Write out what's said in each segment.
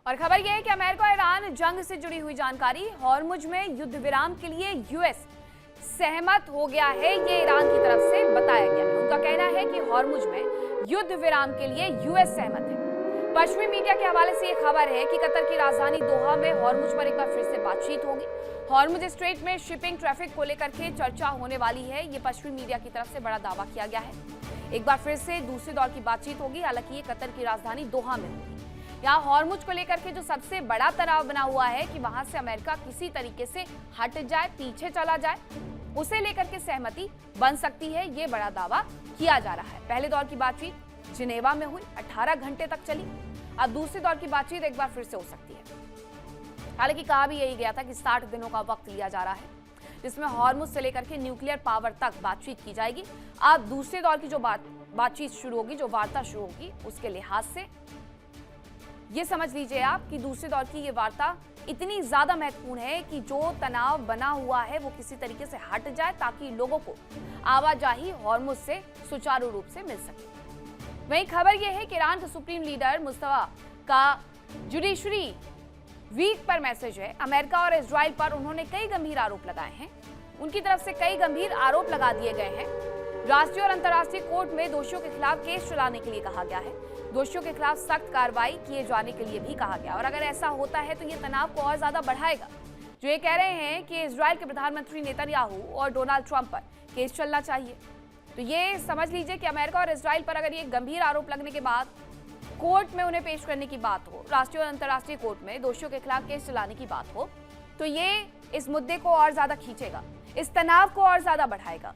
और खबर यह है कि अमेरिका और ईरान जंग से जुड़ी हुई जानकारी। हॉर्मुज में युद्ध विराम के लिए यूएस सहमत हो गया है, ये ईरान की तरफ से बताया गया है। उनका कहना है कि हॉर्मुज में युद्ध विराम के लिए यूएस सहमत है। पश्चिमी मीडिया के हवाले से यह खबर है कि कतर की राजधानी दोहा में हॉर्मुज पर एक बार फिर से बातचीत होगी। हॉर्मुज स्ट्रेट में शिपिंग ट्रैफिक को लेकर के चर्चा होने वाली है, ये पश्चिमी मीडिया की तरफ से बड़ा दावा किया गया है। एक बार फिर से दूसरे दौर की बातचीत होगी, हालांकि ये कतर की राजधानी दोहा में होगी। यहाँ हॉर्मुज को लेकर के जो सबसे बड़ा तनाव बना हुआ है कि वहां से अमेरिका किसी तरीके से हट जाए, पीछे चला जाए, उसे लेकर के सहमति बन सकती है, ये बड़ा दावा किया जा रहा है। पहले दौर की बातचीत जिनेवा में हुई, 18 घंटे तक चली। अब दूसरे दौर की बातचीत एक बार फिर से हो सकती है। हालांकि कहा भी यही गया था कि 60 दिनों का वक्त लिया जा रहा है, जिसमें हॉर्मुज से लेकर के न्यूक्लियर पावर तक बातचीत की जाएगी। अब दूसरे दौर की जो बातचीत शुरू होगी, जो वार्ता शुरू होगी, उसके लिहाज से ये समझ लीजिए आप कि दूसरे दौर की ये वार्ता इतनी ज्यादा महत्वपूर्ण है कि जो तनाव बना हुआ है वो किसी तरीके से हट जाए, ताकि लोगों को आवाजाही हॉर्मुज से सुचारू रूप से मिल सके। वहीं खबर यह है कि ईरान के सुप्रीम लीडर मुस्तफा का जुडिशरी वीक पर मैसेज है। अमेरिका और इजराइल पर उन्होंने कई गंभीर आरोप लगाए हैं। उनकी तरफ से कई गंभीर आरोप लगा दिए गए हैं। राष्ट्रीय और अंतर्राष्ट्रीय कोर्ट में दोषियों के खिलाफ केस चलाने के लिए कहा गया है। दोषियों के खिलाफ सख्त कार्रवाई किए जाने के लिए भी कहा गया। और अगर ऐसा होता है तो ये तनाव को और ज्यादा बढ़ाएगा। जो ये कह रहे हैं कि इजराइल के प्रधानमंत्री नेतन्याहू और डोनाल्ड ट्रंप पर केस चलना चाहिए, तो ये समझ लीजिए कि अमेरिका और इजराइल पर अगर ये गंभीर आरोप लगने के बाद कोर्ट में उन्हें पेश करने की बात हो, राष्ट्रीय और अंतर्राष्ट्रीय कोर्ट में दोषियों के खिलाफ केस चलाने की बात हो, तो ये इस मुद्दे को और ज्यादा खींचेगा, इस तनाव को और ज्यादा बढ़ाएगा।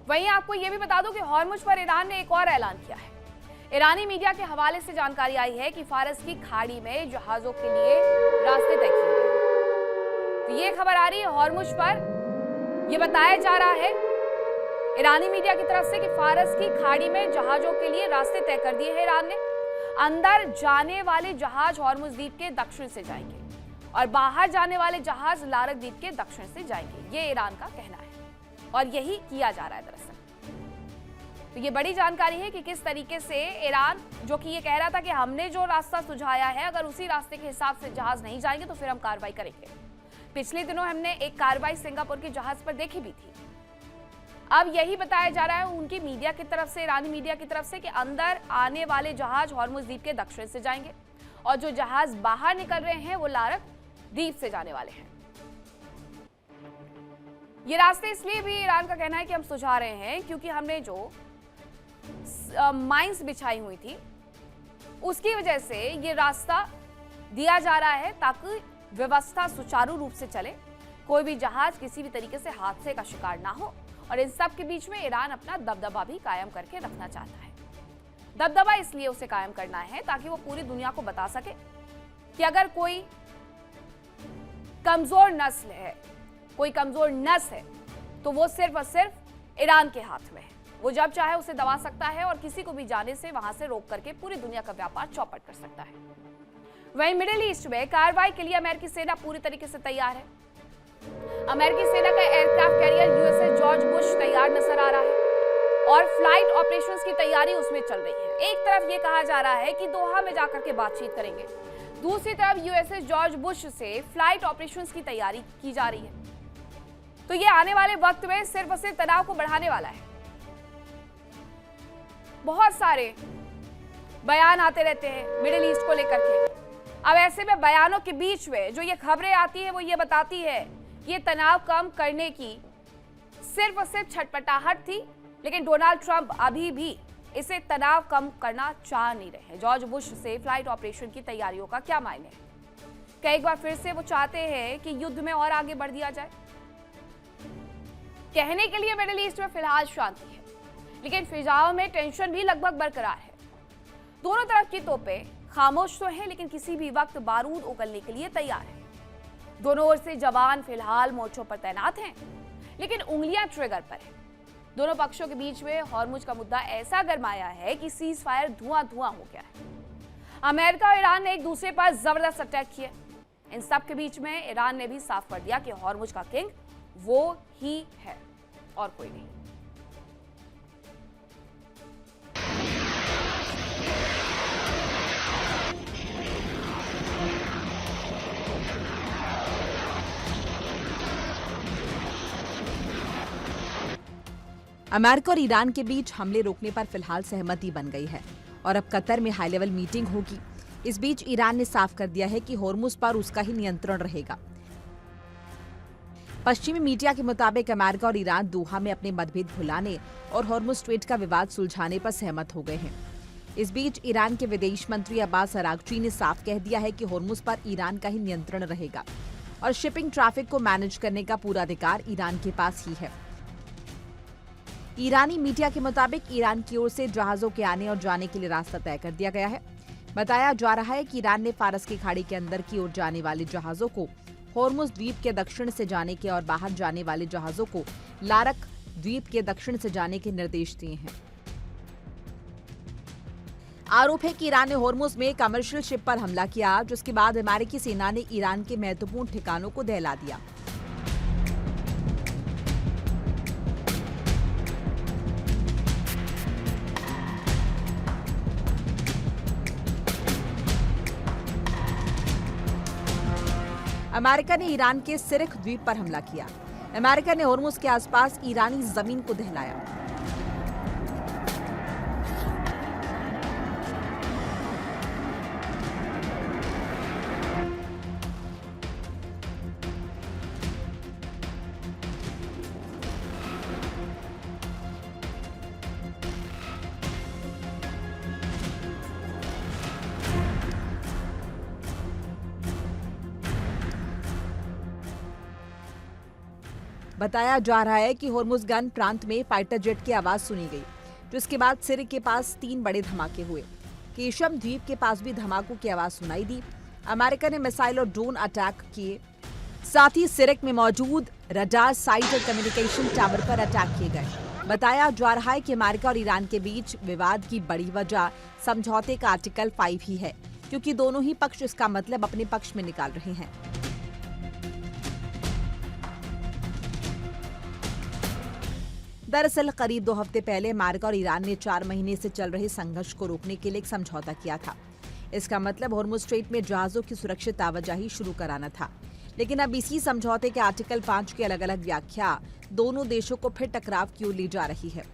वहीं आपको यह भी बता दूं कि हॉर्मुज पर ईरान ने एक और ऐलान किया है। ईरानी मीडिया के हवाले से जानकारी आई है कि फारस की खाड़ी में जहाजों के लिए रास्ते तय किए गए हैं। तो ये खबर आ रही है हॉर्मुज पर, यह बताया जा रहा है ईरानी मीडिया की तरफ से कि फारस की खाड़ी में जहाजों के लिए रास्ते तय कर दिए हैं ईरान ने। अंदर जाने वाले जहाज हॉर्मुज द्वीप के दक्षिण से जाएंगे और बाहर जाने वाले जहाज लारक द्वीप के दक्षिण से जाएंगे, ये ईरान का कहना है और यही किया जा रहा है दरअसल। तो ये बड़ी जानकारी है कि किस तरीके से ईरान, जो कि ये कह रहा था कि हमने जो रास्ता सुझाया है, अगर उसी रास्ते के हिसाब से जहाज नहीं जाएंगे तो फिर हम कार्रवाई करेंगे। पिछले दिनों हमने एक कार्रवाई सिंगापुर के जहाज पर देखी भी थी। अब यही बताया जा रहा है उनकी मीडिया की तरफ से, ईरानी मीडिया की तरफ से, कि अंदर आने वाले जहाज हॉर्मुज द्वीप के दक्षिण से जाएंगे और जो जहाज बाहर निकल रहे हैं वो लारक द्वीप से जाने वाले हैं। ये रास्ते इसलिए भी ईरान का कहना है कि हम सुझा रहे हैं क्योंकि हमने जो माइंस बिछाई हुई थी उसकी वजह से ये रास्ता दिया जा रहा है ताकि व्यवस्था सुचारू रूप से चले, कोई भी जहाज किसी भी तरीके से हादसे का शिकार ना हो। और इन सब के बीच में ईरान अपना दबदबा भी कायम करके रखना चाहता है। दबदबा इसलिए उसे कायम करना है ताकि वो पूरी दुनिया को बता सके कि अगर कोई कमजोर नस्ल है, कोई कमजोर नस है, तो वो सिर्फ और सिर्फ ईरान के हाथ में है। वो जब चाहे उसे दबा सकता है और किसी को भी जाने से, वहां से रोक करके पूरी दुनिया का व्यापार चौपट कर सकता है। वहीं मिडिल ईस्ट में कार्रवाई के लिए अमेरिकी सेना पूरी तरीके से तैयार है। अमेरिकी सेना का aircraft carrier USS George Bush तैयार नजर आ रहा है और फ्लाइट ऑपरेशंस की तैयारी उसमें चल रही है। एक तरफ ये कहा जा रहा है कि दोहा में जाकर के बातचीत करेंगे, दूसरी तरफ यूएसएस जॉर्ज बुश से फ्लाइट ऑपरेशंस की तैयारी की जा रही है। तो ये आने वाले वक्त में सिर्फ और सिर्फ तनाव को बढ़ाने वाला है। बहुत सारे बयान आते रहते हैं मिडिल ईस्ट को लेकर के। अब ऐसे में बयानों के बीच में जो ये खबरें आती है वो ये बताती है ये तनाव कम करने की सिर्फ और सिर्फ छटपटाहट थी, लेकिन डोनाल्ड ट्रंप अभी भी इसे तनाव कम करना चाह नहीं रहे हैं। जॉर्ज बुश से फ्लाइट ऑपरेशन की तैयारियों का क्या मायने है? क्या एक बार फिर से वो चाहते हैं कि युद्ध में और आगे बढ़ दिया जाए? कहने के लिए मिडिल ईस्ट में फिलहाल शांति है, लेकिन फिजाओं में टेंशन भी लगभग बरकरार है। दोनों तरफ की तोपें खामोश तो हैं, लेकिन किसी भी वक्त बारूद उगलने के लिए तैयार है। दोनों ओर से जवान फिलहाल मोर्चों पर तैनात हैं, लेकिन उंगलियां ट्रिगर पर है। दोनों पक्षों के बीच में हॉर्मुज का मुद्दा ऐसा गरमाया है कि सीज फायर धुआं धुआं हो गया है। अमेरिका और ईरान ने एक दूसरे पर जबरदस्त अटैक किए। इन सब के बीच में ईरान ने भी साफ कर दिया कि हॉर्मुज का किंग वो ही है और कोई नहीं। अमेरिका और ईरान के बीच हमले रोकने पर फिलहाल सहमति बन गई है और अब कतर में हाई लेवल मीटिंग होगी। इस बीच ईरान ने साफ कर दिया है कि होर्मुज पर उसका ही नियंत्रण रहेगा। पश्चिमी मीडिया के मुताबिक अमेरिका और ईरान दोहा में अपने मतभेद भुलाने और होर्मुज स्ट्रेट का विवाद सुलझाने पर सहमत हो गए हैं। इस बीच ईरान के विदेश मंत्री अब्बास अरागची ने साफ कह दिया है कि होर्मुज पर ईरान का ही नियंत्रण रहेगा और शिपिंग ट्रैफिक को मैनेज करने का पूरा अधिकार ईरान के पास ही है। ईरानी मीडिया के मुताबिक ईरान की ओर से जहाजों के आने और जाने के लिए रास्ता तय कर दिया गया है। बताया जा रहा है कि ईरान ने फारस की खाड़ी के अंदर की ओर जाने वाले जहाजों को होर्मुज द्वीप के दक्षिण से जाने के और बाहर जाने वाले जहाजों को लारक द्वीप के दक्षिण से जाने के निर्देश दिए हैं। आरोप है कि ईरान ने होर्मुज में कमर्शियल शिप पर हमला किया, जिसके बाद अमेरिकी सेना ने ईरान के महत्वपूर्ण ठिकानों को दहला दिया। अमेरिका ने ईरान के सिरिख द्वीप पर हमला किया। अमेरिका ने होर्मुज के आसपास ईरानी जमीन को दहलाया। बताया जा रहा है कि होर्मुज़गान प्रांत में फाइटर जेट की आवाज सुनी गई, जिसके बाद सिरिक के पास 3 बड़े धमाके हुए। केशम द्वीप के पास भी धमाकों की आवाज सुनाई दी। अमेरिका ने मिसाइल और ड्रोन अटैक किए, साथ ही सिरिक में मौजूद रडार साइट और कम्युनिकेशन टावर पर अटैक किए गए। बताया जा रहा है कि अमेरिका और ईरान के बीच विवाद की बड़ी वजह समझौते का आर्टिकल 5 ही है, क्योंकि दोनों ही पक्ष इसका मतलब अपने पक्ष में निकाल रहे हैं। दरअसल करीब 2 हफ्ते पहले अमेरिका और ईरान ने 4 महीने से चल रहे संघर्ष को रोकने के लिए एक समझौता किया था। इसका मतलब होर्मुज स्ट्रेट में जहाजों की सुरक्षित आवाजाही शुरू कराना था। लेकिन अब इसी समझौते के आर्टिकल 5 की अलग अलग व्याख्या दोनों देशों को फिर टकराव की ओर ले जा रही है।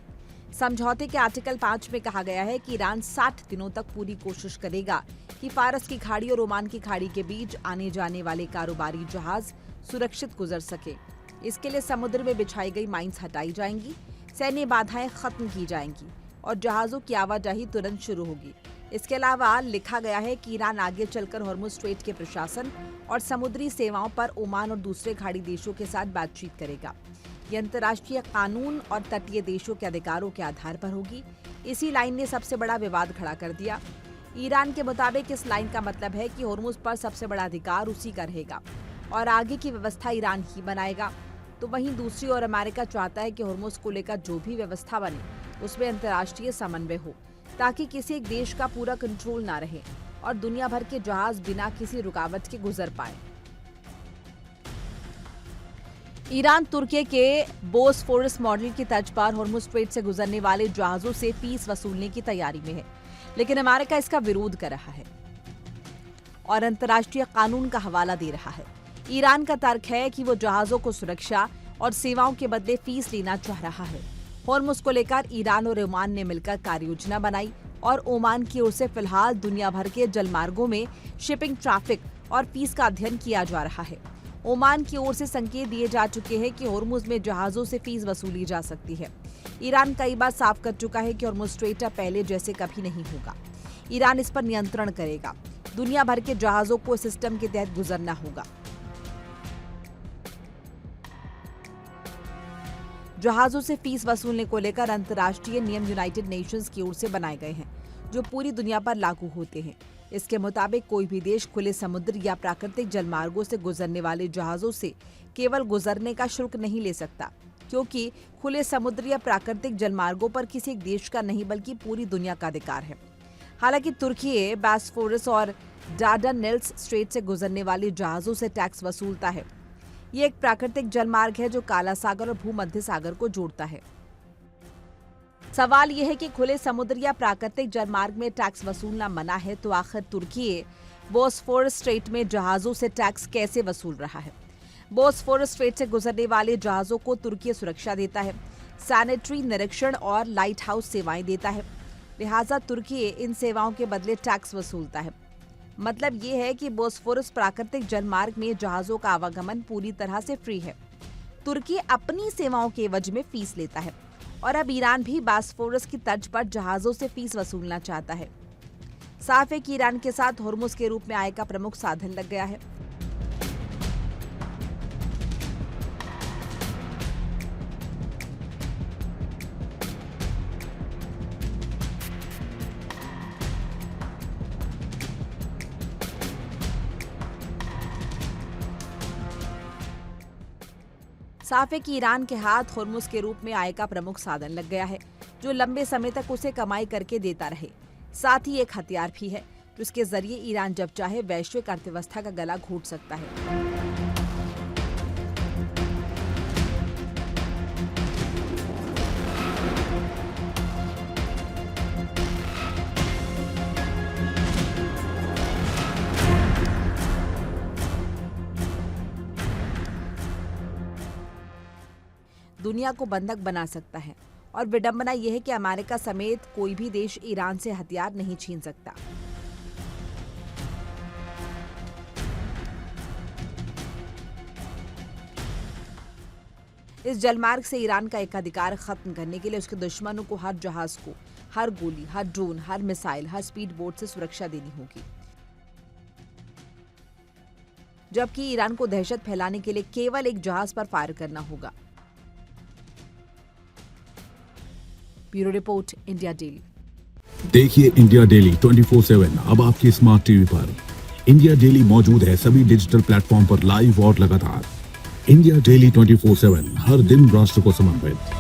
समझौते के आर्टिकल 5 में कहा गया है कि ईरान 60 दिनों तक पूरी कोशिश करेगा कि फारस की खाड़ी और ओमान की खाड़ी के बीच आने जाने वाले कारोबारी जहाज सुरक्षित गुजर सके। इसके लिए समुद्र में बिछाई गई माइंस हटाई जाएंगी, सैन्य बाधाएं खत्म की जाएंगी और जहाजों की आवाजाही तुरंत शुरू होगी। इसके अलावा लिखा गया है कि ईरान आगे चलकर होर्मुज स्ट्रेट के प्रशासन और समुद्री सेवाओं पर ओमान और दूसरे खाड़ी देशों के साथ बातचीत करेगा। ये अंतर्राष्ट्रीय कानून और तटीय देशों के अधिकारों के आधार पर होगी। इसी लाइन ने सबसे बड़ा विवाद खड़ा कर दिया। ईरान के मुताबिक इस लाइन का मतलब है कि होर्मुज पर सबसे बड़ा अधिकार उसी का रहेगा और आगे की व्यवस्था ईरान ही बनाएगा। तो वहीं दूसरी ओर अमेरिका चाहता है कि होर्मुज को लेकर जो भी व्यवस्था बने उसमें अंतर्राष्ट्रीय समन्वय हो, ताकि किसी एक देश का पूरा कंट्रोल ना रहे और दुनिया भर के जहाज बिना किसी रुकावट के गुजर पाए। ईरान तुर्की के बोस्फोरस मॉडल की तर्ज पर होर्मुज स्ट्रेट से गुजरने वाले जहाजों से फीस वसूलने की तैयारी में है, लेकिन अमेरिका इसका विरोध कर रहा है और अंतर्राष्ट्रीय कानून का हवाला दे रहा है। ईरान का तर्क है कि वो जहाजों को सुरक्षा और सेवाओं के बदले फीस लेना चाह रहा है। होर्मुज को लेकर ईरान और ओमान ने मिलकर कार्ययोजना बनाई और ओमान की ओर से फिलहाल दुनिया भर के जलमार्गों में शिपिंग ट्रैफिक और फीस का अध्ययन किया जा रहा है। ओमान की ओर से संकेत दिए जा चुके हैं कि होर्मुज में जहाजों से फीस वसूली जा सकती है। ईरान कई बार साफ कर चुका है कि होर्मुज स्ट्रेट पहले जैसे कभी नहीं होगा। ईरान इस पर नियंत्रण करेगा। दुनिया भर के जहाजों को सिस्टम के तहत गुजरना होगा। जहाजों से फीस वसूलने को लेकर अंतर्राष्ट्रीय नियम यूनाइटेड नेशंस की ओर से बनाए गए हैं, जो पूरी दुनिया पर लागू होते हैं। इसके मुताबिक कोई भी देश खुले समुद्र या प्राकृतिक जलमार्गों से गुजरने वाले जहाजों से केवल गुजरने का शुल्क नहीं ले सकता, क्योंकि खुले समुद्र या प्राकृतिक जलमार्गों पर किसी एक देश का नहीं बल्कि पूरी दुनिया का अधिकार है। हालांकि तुर्की बोस्फोरस और डार्डानेल्स स्ट्रेट से गुजरने वाले जहाजों से टैक्स वसूलता है। ये एक प्राकृतिक जलमार्ग है जो काला सागर और भूमध्य सागर को जोड़ता है। सवाल यह है कि खुले समुद्र या प्राकृतिक जलमार्ग में टैक्स वसूलना मना है, तो आखिर तुर्की बोस्फोरस स्ट्रेट में जहाजों से टैक्स कैसे वसूल रहा है? बोस्फोरस स्ट्रेट से गुजरने वाले जहाजों को तुर्की सुरक्षा देता है। सैनिटरी निरीक्षण और लाइट हाउस सेवाएं देता है। लिहाजा तुर्की इन सेवाओं के बदले टैक्स वसूलता है। मतलब ये है कि बोस्फोरस प्राकृतिक जलमार्ग में जहाजों का आवागमन पूरी तरह से फ्री है। तुर्की अपनी सेवाओं के एवज में फीस लेता है और अब ईरान भी बोस्फोरस की तर्ज पर जहाजों से फीस वसूलना चाहता है। साफ है कि ईरान के साथ होर्मुज के रूप में आय का प्रमुख साधन लग गया है। साफ है कि ईरान के हाथ होर्मुज के रूप में आय का प्रमुख साधन लग गया है, जो लंबे समय तक उसे कमाई करके देता रहे। साथ ही एक हथियार भी है, जिसके जरिए ईरान जब चाहे वैश्विक अर्थव्यवस्था का गला घोट सकता है। दुनिया को बंधक बना सकता है और विडंबना यह है कि अमेरिका समेत कोई भी देश ईरान से हथियार नहीं छीन सकता। इस जलमार्ग से ईरान का एकाधिकार खत्म करने के लिए उसके दुश्मनों को हर जहाज को, हर गोली, हर ड्रोन, हर मिसाइल, हर स्पीड बोट से सुरक्षा देनी होगी, जबकि ईरान को दहशत फैलाने के लिए केवल एक जहाज पर फायर करना होगा। Bureau report, India daily. देखिए इंडिया डेली 24/7 अब आपकी स्मार्ट टीवी पर। इंडिया डेली मौजूद है सभी डिजिटल प्लेटफॉर्म पर लाइव और लगातार। इंडिया डेली 24/7 हर दिन राष्ट्र को समर्पित।